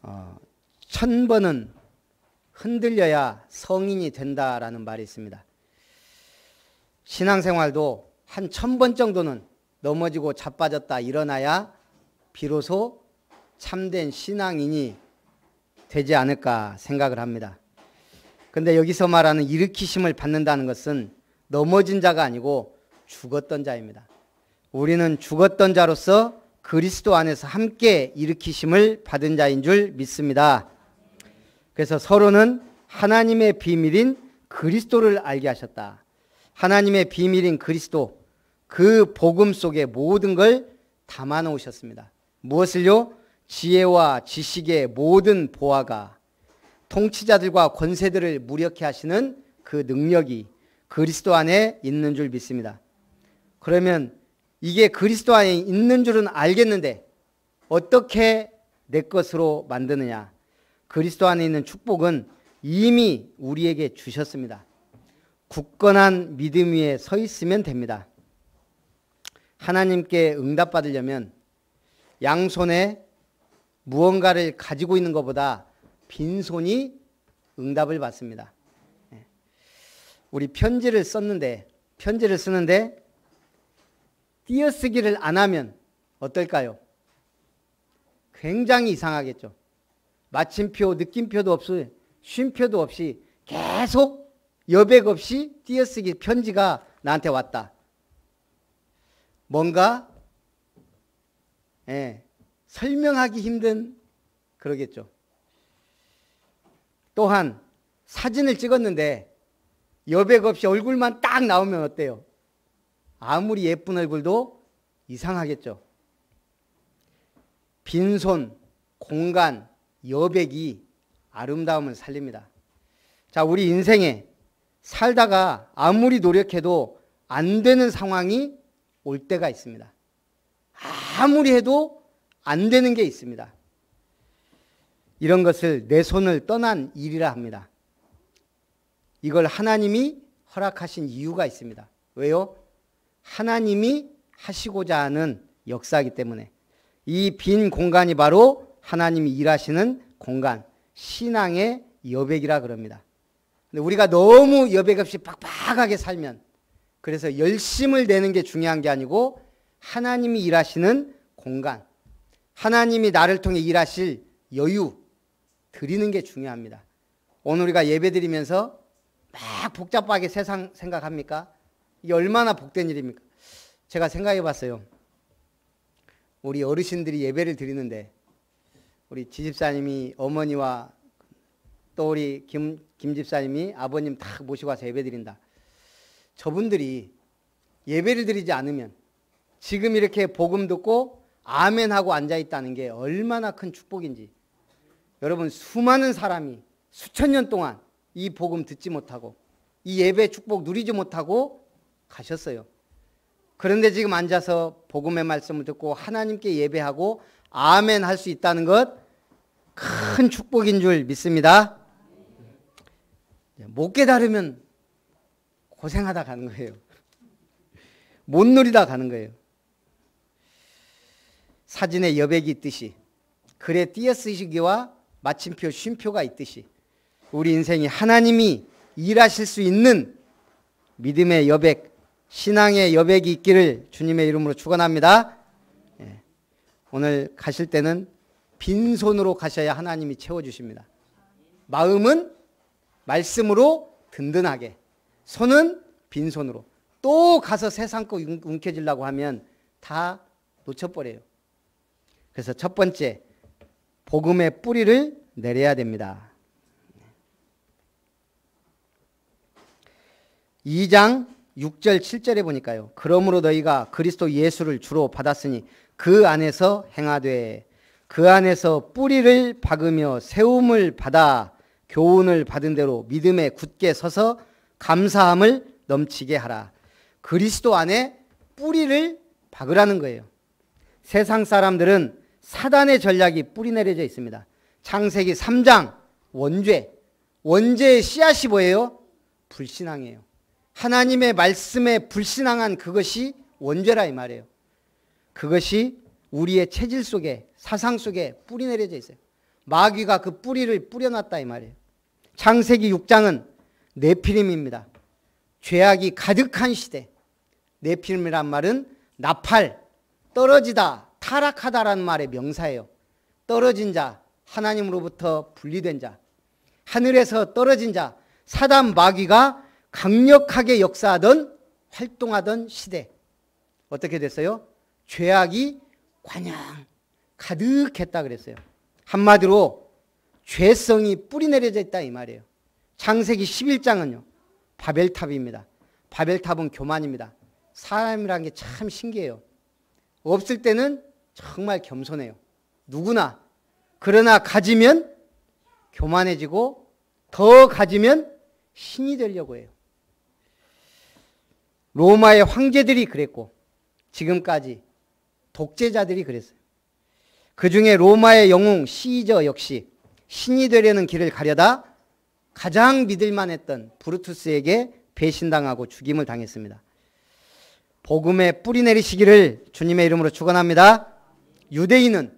1000번은 흔들려야 성인이 된다라는 말이 있습니다. 신앙생활도 한 1000번 정도는 넘어지고 자빠졌다 일어나야 비로소 참된 신앙인이 되지 않을까 생각을 합니다. 근데 여기서 말하는 일으키심을 받는다는 것은 넘어진 자가 아니고 죽었던 자입니다. 우리는 죽었던 자로서 그리스도 안에서 함께 일으키심을 받은 자인 줄 믿습니다. 그래서 서로는 하나님의 비밀인 그리스도를 알게 하셨다. 하나님의 비밀인 그리스도, 그 복음 속에 모든 걸 담아 놓으셨습니다. 무엇을요? 지혜와 지식의 모든 보화가, 통치자들과 권세들을 무력케 하시는 그 능력이 그리스도 안에 있는 줄 믿습니다. 그러면 이게 그리스도 안에 있는 줄은 알겠는데 어떻게 내 것으로 만드느냐? 그리스도 안에 있는 축복은 이미 우리에게 주셨습니다. 굳건한 믿음 위에 서 있으면 됩니다. 하나님께 응답받으려면 양손에 무언가를 가지고 있는 것보다 빈손이 응답을 받습니다. 우리 편지를 쓰는데 띄어쓰기를 안 하면 어떨까요? 굉장히 이상하겠죠. 마침표, 느낌표도 없이 쉼표도 없이 계속 여백 없이 띄어쓰기 편지가 나한테 왔다. 뭔가 설명하기 힘든 그러겠죠. 또한 사진을 찍었는데 여백 없이 얼굴만 딱 나오면 어때요? 아무리 예쁜 얼굴도 이상하겠죠. 빈손, 공간, 여백이 아름다움을 살립니다. 자, 우리 인생에 살다가 아무리 노력해도 안 되는 상황이 올 때가 있습니다. 아무리 해도 안 되는 게 있습니다. 이런 것을 내 손을 떠난 일이라 합니다. 이걸 하나님이 허락하신 이유가 있습니다. 왜요? 하나님이 하시고자 하는 역사이기 때문에. 이 빈 공간이 바로 하나님이 일하시는 공간, 신앙의 여백이라 그럽니다. 근데 우리가 너무 여백 없이 빡빡하게 살면, 그래서 열심을 내는 게 중요한 게 아니고 하나님이 일하시는 공간, 하나님이 나를 통해 일하실 여유 드리는 게 중요합니다. 오늘 우리가 예배 드리면서 막 복잡하게 세상 생각합니까? 이게 얼마나 복된 일입니까? 제가 생각해 봤어요. 우리 어르신들이 예배를 드리는데 우리 지집사님이 어머니와 또 우리 김 집사님이 아버님 다 모시고 와서 예배 드린다. 저분들이 예배를 드리지 않으면 지금 이렇게 복음 듣고 아멘 하고 앉아 있다는 게 얼마나 큰 축복인지. 여러분, 수많은 사람이 수천 년 동안 이 복음 듣지 못하고 이 예배 축복 누리지 못하고 가셨어요. 그런데 지금 앉아서 복음의 말씀을 듣고 하나님께 예배하고 아멘 할 수 있다는 것 큰 축복인 줄 믿습니다. 못 깨달으면 고생하다 가는 거예요. 못 누리다 가는 거예요. 사진에 여백이 있듯이, 글에 띄어쓰기와 마침표, 쉼표가 있듯이 우리 인생이 하나님이 일하실 수 있는 믿음의 여백, 신앙의 여백이 있기를 주님의 이름으로 축원합니다. 오늘 가실 때는 빈손으로 가셔야 하나님이 채워주십니다. 마음은 말씀으로 든든하게, 손은 빈손으로. 또 가서 세상 거 움켜쥐려고 하면 다 놓쳐버려요. 그래서 첫 번째, 복음의 뿌리를 내려야 됩니다. 2장 6절 7절에 보니까요. 그러므로 너희가 그리스도 예수를 주로 받았으니 그 안에서 행하되 그 안에서 뿌리를 박으며 세움을 받아 교훈을 받은 대로 믿음에 굳게 서서 감사함을 넘치게 하라. 그리스도 안에 뿌리를 박으라는 거예요. 세상 사람들은 사단의 전략이 뿌리 내려져 있습니다. 창세기 3장 원죄의 씨앗이 뭐예요? 불신앙이에요. 하나님의 말씀에 불신앙한 그것이 원죄라 이 말이에요. 그것이 우리의 체질 속에, 사상 속에 뿌리 내려져 있어요. 마귀가 그 뿌리를 뿌려놨다 이 말이에요. 창세기 6장은 네피림입니다. 죄악이 가득한 시대. 네피림이란 말은 나팔, 떨어지다, 타락하다라는 말의 명사예요. 떨어진 자, 하나님으로부터 분리된 자, 하늘에서 떨어진 자, 사단 마귀가 강력하게 역사하던 활동하던 시대. 어떻게 됐어요? 죄악이 관양 가득했다 그랬어요. 한마디로 죄성이 뿌리 내려져 있다 이 말이에요. 창세기 11장은요. 바벨탑입니다. 바벨탑은 교만입니다. 사람이라는 게 참 신기해요. 없을 때는 정말 겸손해요. 누구나. 그러나 가지면 교만해지고 더 가지면 신이 되려고 해요. 로마의 황제들이 그랬고 지금까지 독재자들이 그랬어요. 그 중에 로마의 영웅 시저 역시 신이 되려는 길을 가려다 가장 믿을만했던 브루투스에게 배신당하고 죽임을 당했습니다. 복음에 뿌리 내리시기를 주님의 이름으로 축원합니다. 유대인은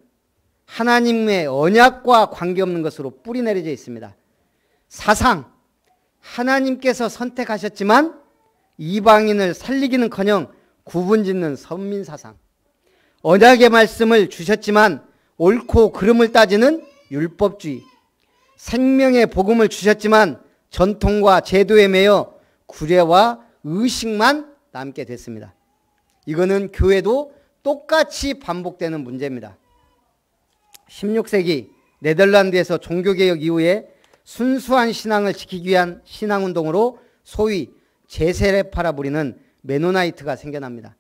하나님의 언약과 관계없는 것으로 뿌리 내려져 있습니다. 사상, 하나님께서 선택하셨지만 이방인을 살리기는커녕 구분짓는 선민사상, 언약의 말씀을 주셨지만 옳고 그름을 따지는 율법주의, 생명의 복음을 주셨지만 전통과 제도에 매여 구례와 의식만 남게 됐습니다. 이거는 교회도 똑같이 반복되는 문제입니다. 16세기 네덜란드에서 종교개혁 이후에 순수한 신앙을 지키기 위한 신앙운동으로 소위 제세례파라 부리는 메노나이트가 생겨납니다.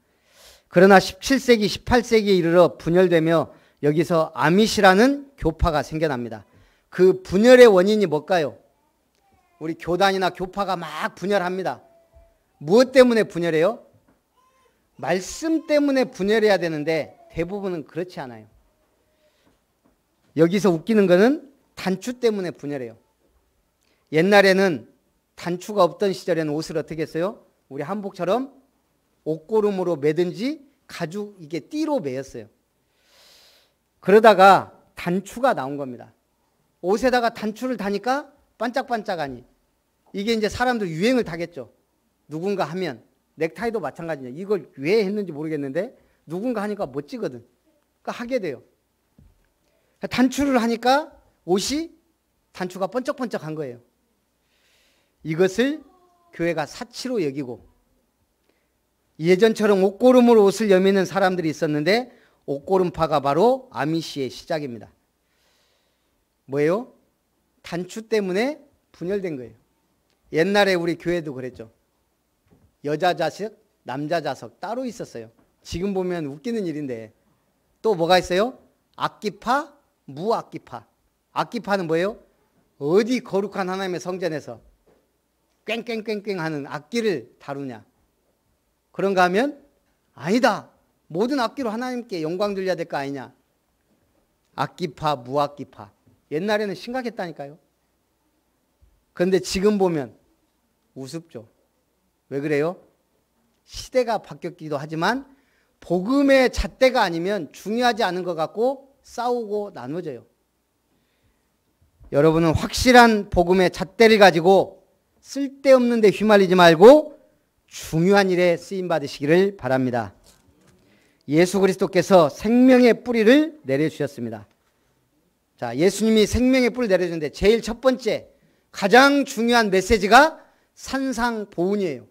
그러나 17세기, 18세기에 이르러 분열되며 여기서 아밋이라는 교파가 생겨납니다. 그 분열의 원인이 뭘까요? 우리 교단이나 교파가 막 분열합니다. 무엇 때문에 분열해요? 말씀 때문에 분열해야 되는데 대부분은 그렇지 않아요. 여기서 웃기는 거는 단추 때문에 분열해요. 옛날에는 단추가 없던 시절에는 옷을 어떻게 했어요? 우리 한복처럼 옷고름으로 매든지 가죽 이게 띠로 매였어요. 그러다가 단추가 나온 겁니다. 옷에다가 단추를 다니까 반짝반짝하니 이게 이제 사람들 유행을 타겠죠. 누군가 하면 넥타이도 마찬가지냐. 이걸 왜 했는지 모르겠는데 누군가 하니까 멋지거든. 그러니까 하게 돼요. 단추를 하니까 옷이 단추가 번쩍번쩍한 거예요. 이것을 교회가 사치로 여기고 예전처럼 옷고름으로 옷을 여미는 사람들이 있었는데 옷고름파가 바로 아미시의 시작입니다. 뭐예요? 단추 때문에 분열된 거예요. 옛날에 우리 교회도 그랬죠. 여자 좌석, 남자 좌석 따로 있었어요. 지금 보면 웃기는 일인데 또 뭐가 있어요? 악기파, 무악기파. 악기파는 뭐예요? 어디 거룩한 하나님의 성전에서 꽹꽹꽹꽹 하는 악기를 다루냐. 그런가 하면 아니다. 모든 악기로 하나님께 영광 돌려야 될 거 아니냐. 악기파, 무악기파. 옛날에는 심각했다니까요. 그런데 지금 보면 우습죠. 왜 그래요? 시대가 바뀌었기도 하지만 복음의 잣대가 아니면 중요하지 않은 것 같고 싸우고 나눠져요. 여러분은 확실한 복음의 잣대를 가지고 쓸데없는 데 휘말리지 말고 중요한 일에 쓰임받으시기를 바랍니다. 예수 그리스도께서 생명의 뿌리를 내려주셨습니다. 자, 예수님이 생명의 뿌리를 내려주는데 제일 첫 번째 가장 중요한 메시지가 산상보훈이에요.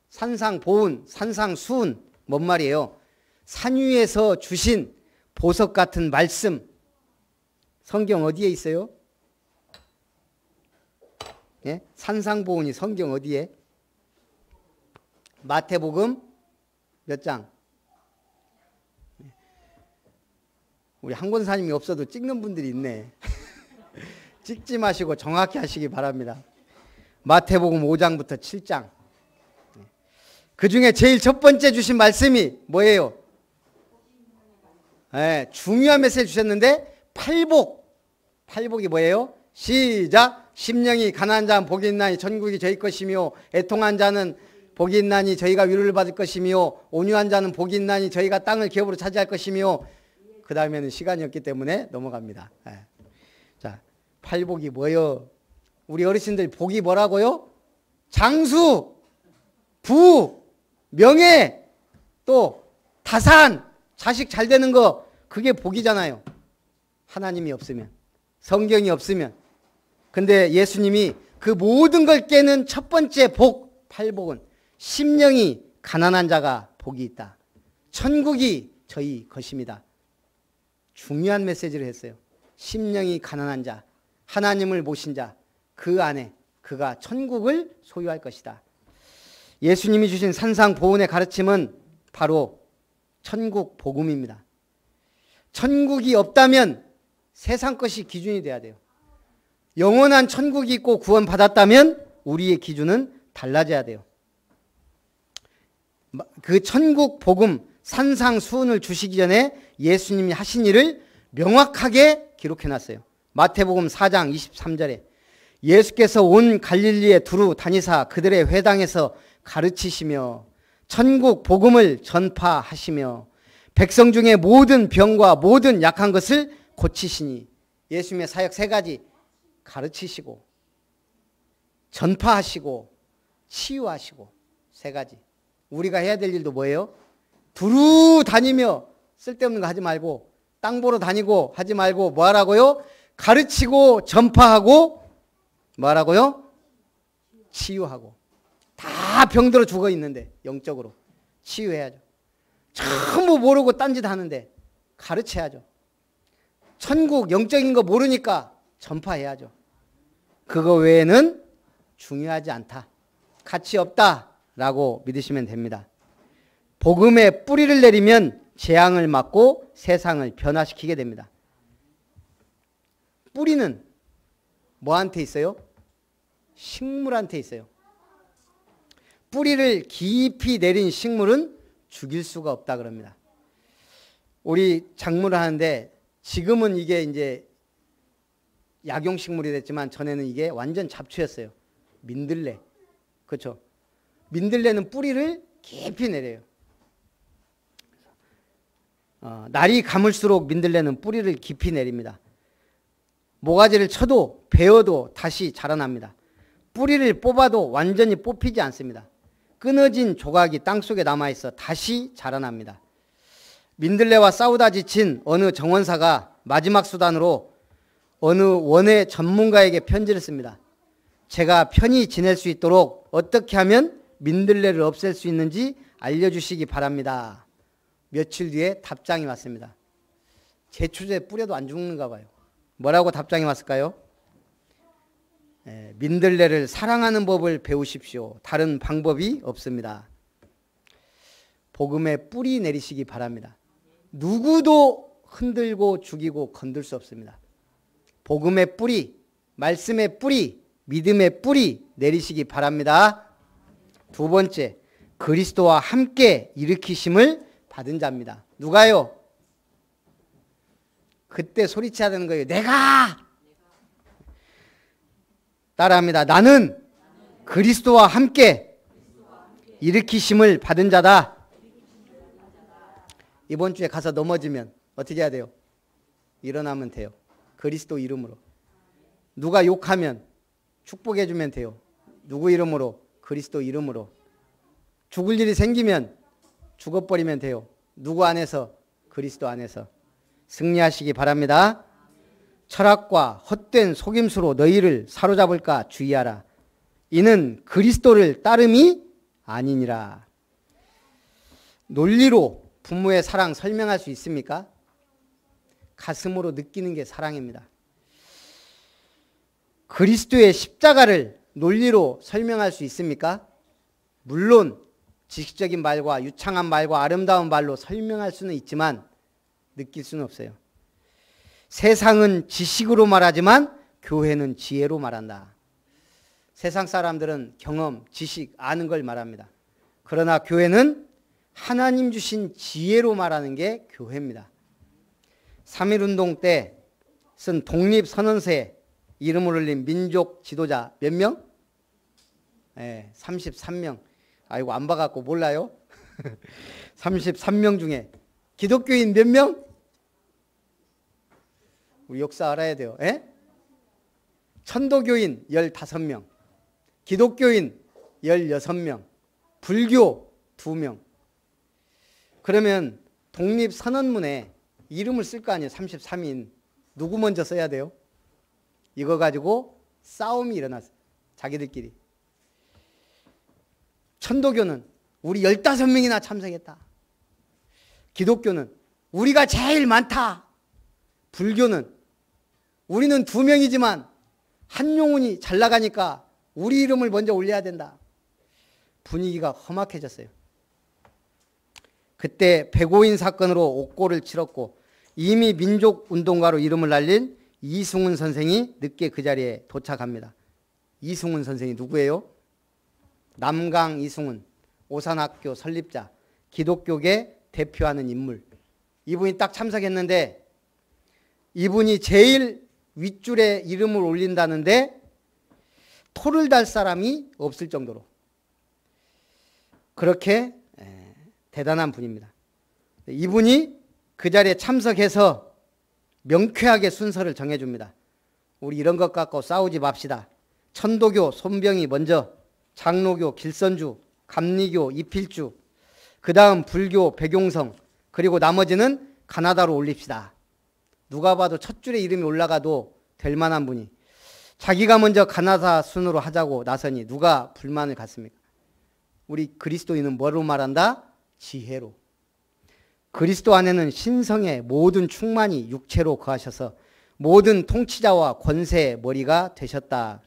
산상보훈, 산상수훈 뭔 말이에요? 산 위에서 주신 보석 같은 말씀. 성경 어디에 있어요? 예? 산상보훈이 성경 어디에? 마태복음 몇 장? 우리 한 권사님이 없어도 찍는 분들이 있네. 찍지 마시고 정확히 하시기 바랍니다. 마태복음 5장부터 7장. 그 중에 제일 첫 번째 주신 말씀이 뭐예요? 네, 중요한 메시지 주셨는데 팔복. 팔복이 뭐예요? 시작. 심령이 가난한 자는 복이 있나니 천국이 저희 것이며 애통한 자는 복이 있나니 저희가 위로를 받을 것이며 온유한 자는 복이 있나니 저희가 땅을 기업으로 차지할 것이며 그 다음에는 시간이 없기 때문에 넘어갑니다. 네. 자, 팔복이 뭐요? 우리 어르신들 복이 뭐라고요? 장수, 부, 명예, 또 다산, 자식 잘 되는 거, 그게 복이잖아요. 하나님이 없으면, 성경이 없으면. 근데 예수님이 그 모든 걸 깨는 첫 번째 복, 팔복은 심령이 가난한 자가 복이 있다. 천국이 저희 것입니다. 중요한 메시지를 했어요. 심령이 가난한 자, 하나님을 모신 자, 그 안에 그가 천국을 소유할 것이다. 예수님이 주신 산상보훈의 가르침은 바로 천국 복음입니다. 천국이 없다면 세상 것이 기준이 돼야 돼요. 영원한 천국이 있고 구원받았다면 우리의 기준은 달라져야 돼요. 그 천국 복음 산상수훈을 주시기 전에 예수님이 하신 일을 명확하게 기록해놨어요. 마태복음 4장 23절에 예수께서 온 갈릴리에 두루 다니사 그들의 회당에서 가르치시며 천국 복음을 전파하시며 백성 중에 모든 병과 모든 약한 것을 고치시니. 예수님의 사역 세 가지: 가르치시고 전파하시고 치유하시고. 세 가지. 우리가 해야 될 일도 뭐예요? 두루 다니며 쓸데없는 거 하지 말고, 땅 보러 다니고 하지 말고 뭐 하라고요? 가르치고 전파하고 뭐 하라고요? 치유하고. 다 병들어 죽어 있는데 영적으로 치유해야죠. 전부 모르고 딴짓 하는데 가르쳐야죠. 천국 영적인 거 모르니까 전파해야죠. 그거 외에는 중요하지 않다, 가치 없다라고 믿으시면 됩니다. 복음의 뿌리를 내리면 재앙을 막고 세상을 변화시키게 됩니다. 뿌리는 뭐한테 있어요? 식물한테 있어요. 뿌리를 깊이 내린 식물은 죽일 수가 없다 그럽니다. 우리 작물을 하는데 지금은 이게 이제 약용식물이 됐지만 전에는 이게 완전 잡초였어요. 민들레. 그렇죠? 민들레는 뿌리를 깊이 내려요. 날이 감을수록 민들레는 뿌리를 깊이 내립니다. 모가지를 쳐도 베어도 다시 자라납니다. 뿌리를 뽑아도 완전히 뽑히지 않습니다. 끊어진 조각이 땅속에 남아있어 다시 자라납니다. 민들레와 싸우다 지친 어느 정원사가 마지막 수단으로 어느 원예 전문가에게 편지를 씁니다. 제가 편히 지낼 수 있도록 어떻게 하면 민들레를 없앨 수 있는지 알려주시기 바랍니다. 며칠 뒤에 답장이 왔습니다. 제초제 뿌려도 안 죽는가 봐요. 뭐라고 답장이 왔을까요? 민들레를 사랑하는 법을 배우십시오. 다른 방법이 없습니다. 복음의 뿌리 내리시기 바랍니다. 누구도 흔들고 죽이고 건들 수 없습니다. 복음의 뿌리, 말씀의 뿌리, 믿음의 뿌리 내리시기 바랍니다. 두 번째, 그리스도와 함께 일으키심을 받은 자입니다. 누가요? 그때 소리쳐야 되는 거예요. 내가! 따라합니다. 나는 그리스도와 함께 일으키심을 받은 자다. 이번 주에 가서 넘어지면 어떻게 해야 돼요? 일어나면 돼요. 그리스도 이름으로. 누가 욕하면 축복해 주면 돼요. 누구 이름으로? 그리스도 이름으로. 죽을 일이 생기면 죽어버리면 돼요. 누구 안에서? 그리스도 안에서. 승리하시기 바랍니다. 철학과 헛된 속임수로 너희를 사로잡을까 주의하라. 이는 그리스도를 따름이 아니니라. 논리로 부모의 사랑 설명할 수 있습니까? 가슴으로 느끼는 게 사랑입니다. 그리스도의 십자가를 논리로 설명할 수 있습니까? 물론 지식적인 말과 유창한 말과 아름다운 말로 설명할 수는 있지만 느낄 수는 없어요. 세상은 지식으로 말하지만 교회는 지혜로 말한다. 세상 사람들은 경험, 지식, 아는 걸 말합니다. 그러나 교회는 하나님 주신 지혜로 말하는 게 교회입니다. 3.1운동 때 쓴 독립선언서에 이름을 올린 민족 지도자 몇 명? 33명. 아이고 안 봐갖고 몰라요? 33명 중에 기독교인 몇 명? 우리 역사 알아야 돼요. 천도교인 15명, 기독교인 16명, 불교 2명. 그러면 독립선언문에 이름을 쓸 거 아니에요. 33인. 누구 먼저 써야 돼요? 이거 가지고 싸움이 일어났어요. 자기들끼리. 천도교는 우리 15명이나 참석했다. 기독교는 우리가 제일 많다. 불교는 우리는 2명이지만 한용운이 잘 나가니까 우리 이름을 먼저 올려야 된다. 분위기가 험악해졌어요. 그때 백오인 사건으로 옥고를 치렀고 이미 민족운동가로 이름을 날린 이승훈 선생이 늦게 그 자리에 도착합니다. 이승훈 선생이 누구예요? 남강 이승훈, 오산학교 설립자, 기독교계 대표하는 인물. 이분이 딱 참석했는데 이분이 제일 윗줄에 이름을 올린다는데 토를 달 사람이 없을 정도로 그렇게 대단한 분입니다. 이분이 그 자리에 참석해서 명쾌하게 순서를 정해줍니다. 우리 이런 것 갖고 싸우지 맙시다. 천도교 손병이 먼저, 장로교 길선주, 감리교 이필주, 그 다음 불교 백용성, 그리고 나머지는 가나다로 올립시다. 누가 봐도 첫 줄에 이름이 올라가도 될 만한 분이 자기가 먼저 가나다 순으로 하자고 나서니 누가 불만을 갖습니까? 우리 그리스도인은 뭐로 말한다? 지혜로. 그리스도 안에는 신성의 모든 충만이 육체로 거하셔서 모든 통치자와 권세의 머리가 되셨다.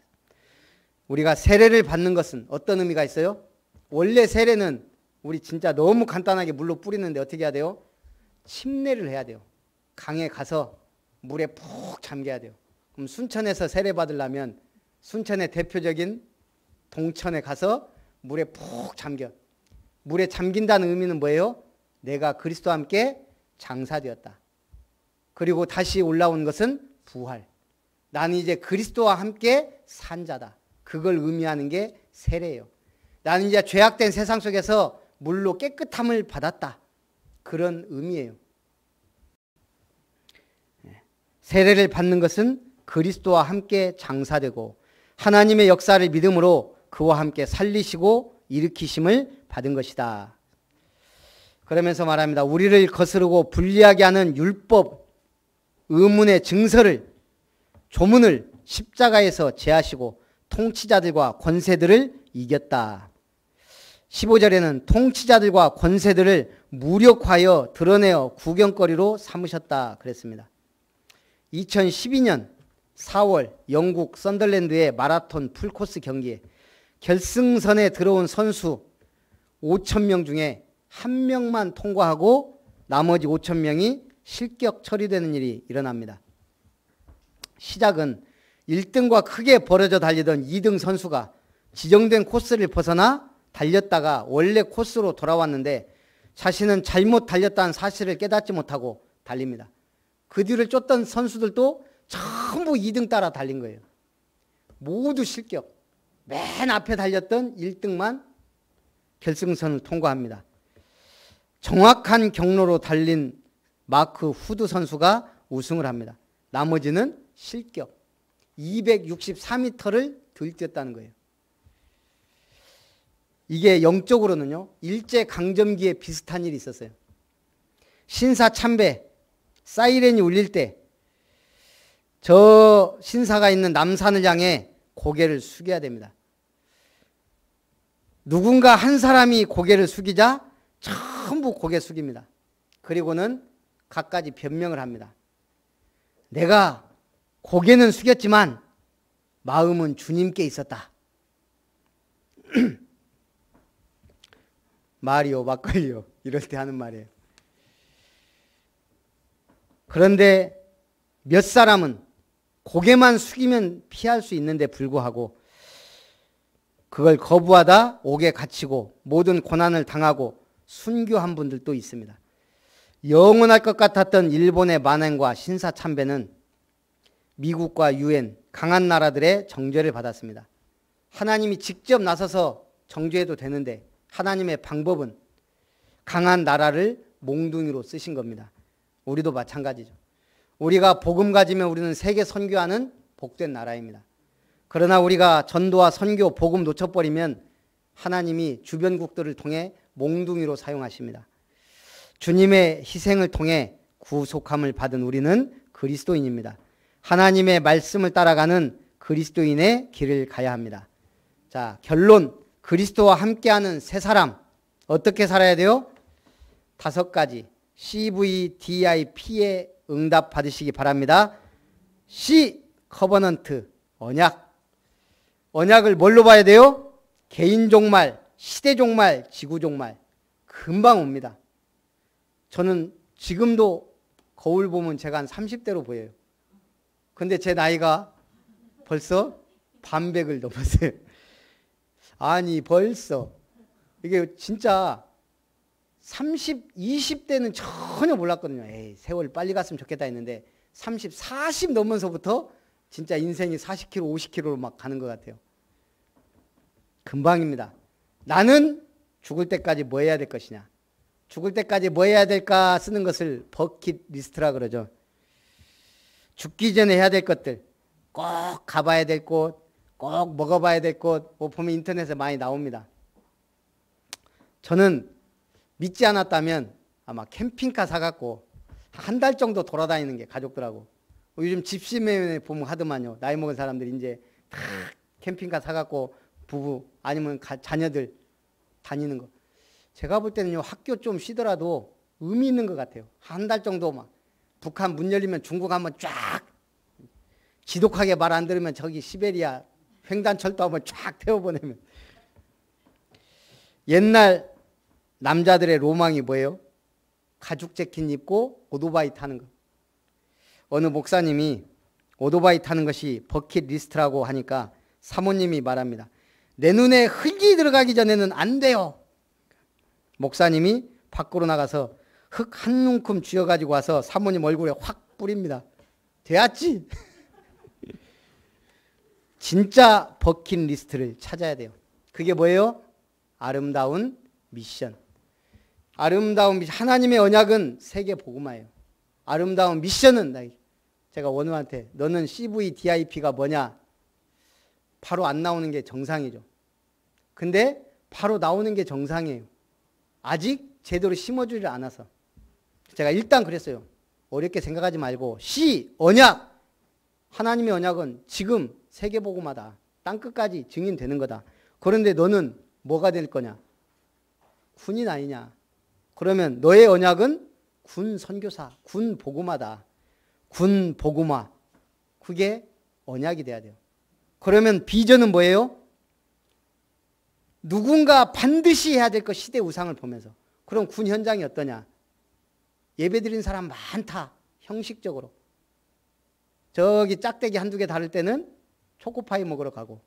우리가 세례를 받는 것은 어떤 의미가 있어요? 원래 세례는 우리 진짜 너무 간단하게 물로 뿌리는데 어떻게 해야 돼요? 침례를 해야 돼요. 강에 가서 물에 푹 잠겨야 돼요. 그럼 순천에서 세례 받으려면 순천의 대표적인 동천에 가서 물에 푹 잠겨. 물에 잠긴다는 의미는 뭐예요? 내가 그리스도와 함께 장사되었다. 그리고 다시 올라온 것은 부활. 나는 이제 그리스도와 함께 산 자다. 그걸 의미하는 게 세례예요. 나는 이제 죄악된 세상 속에서 물로 깨끗함을 받았다. 그런 의미예요. 세례를 받는 것은 그리스도와 함께 장사되고 하나님의 역사를 믿음으로 그와 함께 살리시고 일으키심을 받은 것이다. 그러면서 말합니다. 우리를 거스르고 불리하게 하는 율법, 의문의 증서를, 조문을 십자가에서 제하시고 통치자들과 권세들을 이겼다. 15절에는 통치자들과 권세들을 무력화하여 드러내어 구경거리로 삼으셨다 그랬습니다. 2012년 4월 영국 썬덜랜드의 마라톤 풀코스 경기에 결승선에 들어온 선수 5,000명 중에 1명만 통과하고 나머지 5,000명이 실격 처리되는 일이 일어납니다. 시작은 1등과 크게 벌어져 달리던 2등 선수가 지정된 코스를 벗어나 달렸다가 원래 코스로 돌아왔는데 자신은 잘못 달렸다는 사실을 깨닫지 못하고 달립니다. 그 뒤를 쫓던 선수들도 전부 2등 따라 달린 거예요. 모두 실격. 맨 앞에 달렸던 1등만 결승선을 통과합니다. 정확한 경로로 달린 마크 후드 선수가 우승을 합니다. 나머지는 실격. 264m를 들뛰었다는 거예요. 이게 영적으로는요, 일제강점기에 비슷한 일이 있었어요. 신사참배, 사이렌이 울릴 때 저 신사가 있는 남산을 향해 고개를 숙여야 됩니다. 누군가 한 사람이 고개를 숙이자 전부 고개 숙입니다. 그리고는 갖가지 변명을 합니다. 내가 고개는 숙였지만 마음은 주님께 있었다. 말이요 막걸리요 이럴 때 하는 말이에요. 그런데 몇 사람은 고개만 숙이면 피할 수 있는데 불구하고 그걸 거부하다 옥에 갇히고 모든 고난을 당하고 순교한 분들도 있습니다. 영원할 것 같았던 일본의 만행과 신사참배는 미국과 유엔, 강한 나라들의 정죄를 받았습니다. 하나님이 직접 나서서 정죄해도 되는데 하나님의 방법은 강한 나라를 몽둥이로 쓰신 겁니다. 우리도 마찬가지죠. 우리가 복음 가지면 우리는 세계 선교하는 복된 나라입니다. 그러나 우리가 전도와 선교, 복음 놓쳐버리면 하나님이 주변국들을 통해 몽둥이로 사용하십니다. 주님의 희생을 통해 구속함을 받은 우리는 그리스도인입니다. 하나님의 말씀을 따라가는 그리스도인의 길을 가야 합니다. 자, 결론. 그리스도와 함께하는 새 사람. 어떻게 살아야 돼요? 5가지. CVDIP에 응답 받으시기 바랍니다. C. 커버넌트. 언약. 언약을 뭘로 봐야 돼요? 개인 종말, 시대 종말, 지구 종말. 금방 옵니다. 저는 지금도 거울 보면 제가 한 30대로 보여요. 근데 제 나이가 벌써 반백을 넘었어요. 아니 벌써 이게 진짜 30, 20대는 전혀 몰랐거든요. 에이, 세월 빨리 갔으면 좋겠다 했는데 30, 40 넘으면서부터 진짜 인생이 40km, 50km로 막 가는 것 같아요. 금방입니다. 나는 죽을 때까지 뭐 해야 될 것이냐. 죽을 때까지 뭐 해야 될까 쓰는 것을 버킷리스트라 그러죠. 죽기 전에 해야 될 것들, 꼭 가봐야 될 곳, 꼭 먹어봐야 될 곳, 뭐 보면 인터넷에 많이 나옵니다. 저는 믿지 않았다면 아마 캠핑카 사갖고 한 달 정도 돌아다니는 게 가족들하고. 요즘 집시매매 보면 하더만요. 나이 먹은 사람들이 이제 다 캠핑카 사갖고 부부 아니면 자녀들 다니는 거. 제가 볼 때는요, 학교 좀 쉬더라도 의미 있는 것 같아요. 한 달 정도 막 북한 문 열리면 중국 한번 쫙 지독하게 말 안 들으면 저기 시베리아 횡단철도 한번 쫙 태워보내면. 옛날 남자들의 로망이 뭐예요? 가죽 재킷 입고 오토바이 타는 거. 어느 목사님이 오토바이 타는 것이 버킷리스트라고 하니까 사모님이 말합니다. 내 눈에 흙이 들어가기 전에는 안 돼요. 목사님이 밖으로 나가서 흙 한 움큼 쥐어가지고 와서 사모님 얼굴에 확 뿌립니다. 되었지? 진짜 버킷리스트를 찾아야 돼요. 그게 뭐예요? 아름다운 미션. 아름다운 미션. 하나님의 언약은 세계 복음화예요. 아름다운 미션은 제가 원우한테 너는 CVDIP가 뭐냐? 바로 안 나오는 게 정상이죠. 근데 바로 나오는 게 정상이에요. 아직 제대로 심어주지 않아서. 제가 일단 그랬어요. 어렵게 생각하지 말고 C. 언약. 하나님의 언약은 지금 세계복음화다. 땅끝까지 증인되는 거다. 그런데 너는 뭐가 될 거냐? 군인 아니냐? 그러면 너의 언약은 군 선교사, 군 복음화다. 군 복음화. 그게 언약이 돼야 돼요. 그러면 비전은 뭐예요? 누군가 반드시 해야 될 것, 시대 우상을 보면서. 그럼 군 현장이 어떠냐? 예배 드리는 사람 많다. 형식적으로. 저기 짝대기 한두 개 다를 때는 초코파이 먹으러 가고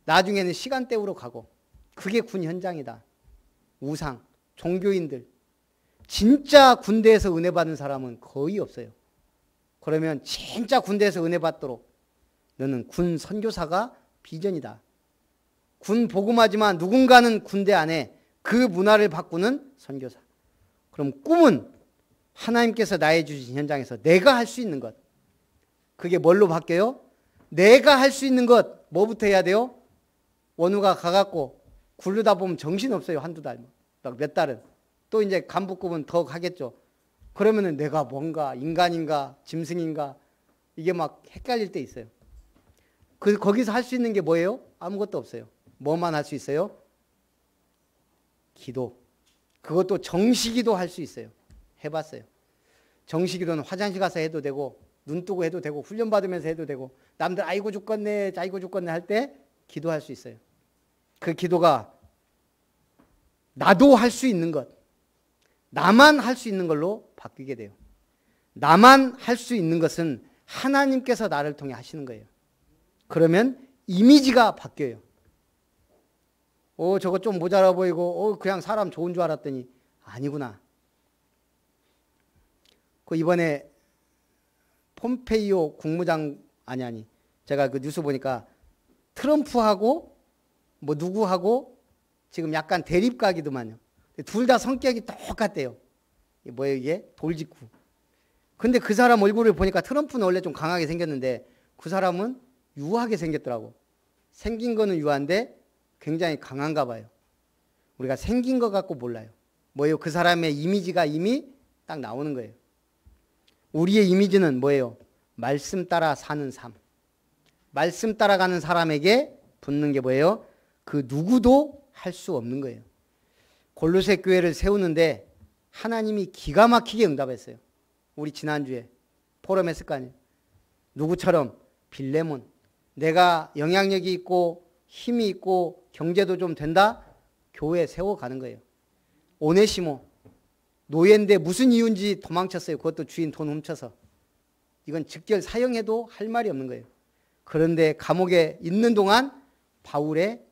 나중에는 시간 때우러 가고. 그게 군 현장이다. 우상, 종교인들. 진짜 군대에서 은혜 받은 사람은 거의 없어요. 그러면 진짜 군대에서 은혜 받도록 너는 군 선교사가 비전이다. 군 복음하지만 누군가는 군대 안에 그 문화를 바꾸는 선교사. 그럼 꿈은 하나님께서 나의 주신 현장에서 내가 할 수 있는 것. 그게 뭘로 바뀌어요? 내가 할 수 있는 것. 뭐부터 해야 돼요? 원우가 가갖고 굴르다 보면 정신없어요. 한두 달. 막 몇 달은. 또 이제 간부급은 더 가겠죠. 그러면은 내가 뭔가 인간인가 짐승인가 이게 막 헷갈릴 때 있어요. 거기서 할 수 있는 게 뭐예요? 아무것도 없어요. 뭐만 할 수 있어요? 기도. 그것도 정시기도 할 수 있어요. 해봤어요. 정시기도는 화장실 가서 해도 되고 눈 뜨고 해도 되고 훈련 받으면서 해도 되고 남들 아이고 죽겠네 아이고 죽겠네 할 때 기도할 수 있어요. 그 기도가 나도 할 수 있는 것, 나만 할 수 있는 걸로 바뀌게 돼요. 나만 할 수 있는 것은 하나님께서 나를 통해 하시는 거예요. 그러면 이미지가 바뀌어요. 저거 좀 모자라 보이고 그냥 사람 좋은 줄 알았더니 아니구나. 그 이번에 폼페이오 국무장 아니 제가 그 뉴스 보니까 트럼프하고 뭐 누구하고 지금 약간 대립각이더만요. 둘 다 성격이 똑같대요. 뭐예요 이게? 돌직구. 근데 그 사람 얼굴을 보니까 트럼프는 원래 좀 강하게 생겼는데 그 사람은 유하게 생겼더라고. 생긴 거는 유한데 굉장히 강한가 봐요. 우리가 생긴 것 갖고 몰라요. 뭐예요? 그 사람의 이미지가 이미 딱 나오는 거예요. 우리의 이미지는 뭐예요? 말씀 따라 사는 삶. 말씀 따라가는 사람에게 붙는 게 뭐예요? 그 누구도 할 수 없는 거예요. 골로새 교회를 세우는데 하나님이 기가 막히게 응답했어요. 우리 지난주에 포럼 했을 거 아니에요. 누구처럼? 빌레몬. 내가 영향력이 있고 힘이 있고 경제도 좀 된다? 교회 세워가는 거예요. 오네시모. 노예인데 무슨 이유인지 도망쳤어요. 그것도 주인 돈 훔쳐서. 이건 직결 사형해도 할 말이 없는 거예요. 그런데 감옥에 있는 동안 바울의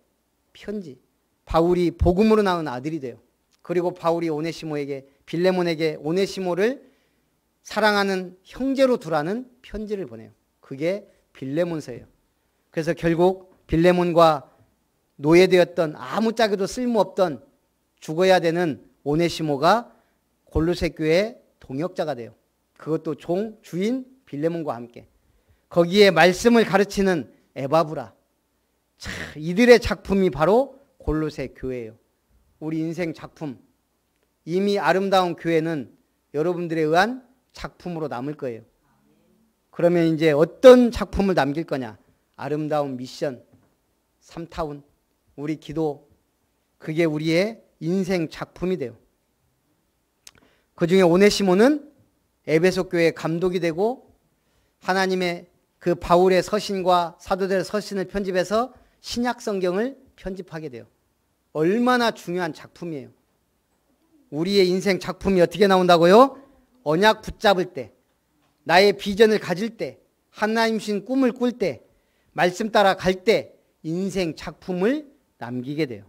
편지. 바울이 복음으로 낳은 아들이 돼요. 그리고 바울이 오네시모에게, 빌레몬에게 오네시모를 사랑하는 형제로 두라는 편지를 보내요. 그게 빌레몬서예요. 그래서 결국 빌레몬과 노예되었던 아무짝에도 쓸모없던 죽어야 되는 오네시모가 골로새 교회의 동역자가 돼요. 그것도 주인 빌레몬과 함께. 거기에 말씀을 가르치는 에바브라. 참, 이들의 작품이 바로 골로새 교회예요. 우리 인생 작품. 이미 아름다운 교회는 여러분들에 의한 작품으로 남을 거예요. 그러면 이제 어떤 작품을 남길 거냐? 아름다운 미션, 3타운, 우리 기도, 그게 우리의 인생 작품이 돼요. 그 중에 오네시모는 에베소 교회의 감독이 되고 하나님의 그 바울의 서신과 사도들의 서신을 편집해서 신약 성경을 편집하게 돼요. 얼마나 중요한 작품이에요. 우리의 인생 작품이 어떻게 나온다고요? 언약 붙잡을 때, 나의 비전을 가질 때, 하나님 주신 꿈을 꿀 때, 말씀 따라 갈 때 인생 작품을 남기게 돼요.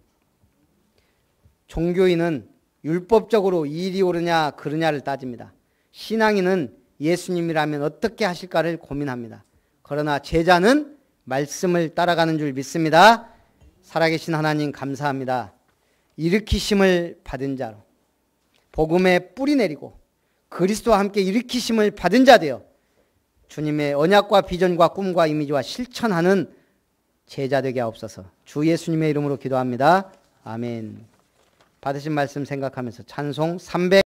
종교인은 율법적으로 이 일이 옳으냐 그르냐를 따집니다. 신앙인은 예수님이라면 어떻게 하실까를 고민합니다. 그러나 제자는 말씀을 따라가는 줄 믿습니다. 살아계신 하나님 감사합니다. 일으키심을 받은 자로 복음의 뿌리 내리고 그리스도와 함께 일으키심을 받은 자 되어 주님의 언약과 비전과 꿈과 이미지와 실천하는 제자 되게 하옵소서. 주 예수님의 이름으로 기도합니다. 아멘. 받으신 말씀 생각하면서 찬송 300